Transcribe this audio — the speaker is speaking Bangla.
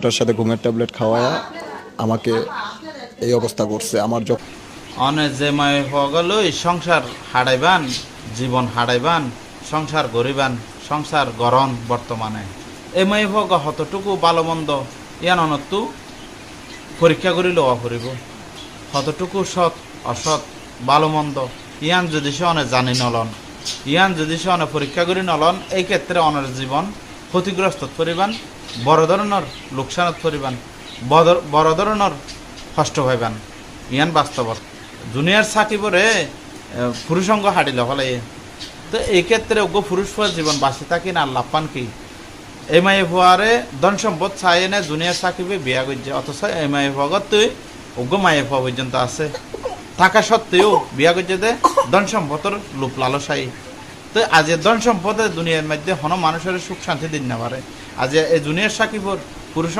ওটার সাথে ঘুমের ট্যাবলেট খাওয়ায়া আমাকে এই অবস্থা করছে। আমার যখন অনে যে মাই হগলই সংসার হারাইবান, জীবন হারাইবান, সংসার গরিবান, সংসার গরম বর্তমানে এই মাই হগ হতটুকু ভালো মন্দ ইয়ান অনত্তু পরীক্ষা করি লওয়া ফুরিব। কতটুকু সৎ অসৎ ভালো মন্দ ইয়ান যদি সে অনে জানি নলন, ইয়ান যদি সে অনে পরীক্ষা করি নলন, এই ক্ষেত্রে অনের জীবন ক্ষতিগ্রস্ত করিবান, বড় ধরনের লোকসানত করিবান, বড় ধরনের কষ্ট পাইবান। ইয়ান বাস্তবত দুনিয়ার সাকিবরে পুরুষঙ্গ হাঁটিল হলে তো এই ক্ষেত্রে ওগো পুরুষ ফুয়ার জীবন বাঁচে থাকি না আল্লাহ পান কি এই মাই ফুয়ারে ধন সম্পদ চাই এনে দুনিয়ার সাকিবে বিয়া করছে, অথচ এই মাই ফুয়াগত তুই ওগো মায়ে ফুয়া পর্যন্ত আছে থাকা সত্ত্বেও বিয়া করছে দে ধন সম্পদের লোপ লালসাই। তো আজ ধন সম্পদের দুনিয়ার মধ্যে হন মানুষের সুখ শান্তি দিন না পারে। আজ এই দুনিয়ার সাকিবর পুরুষ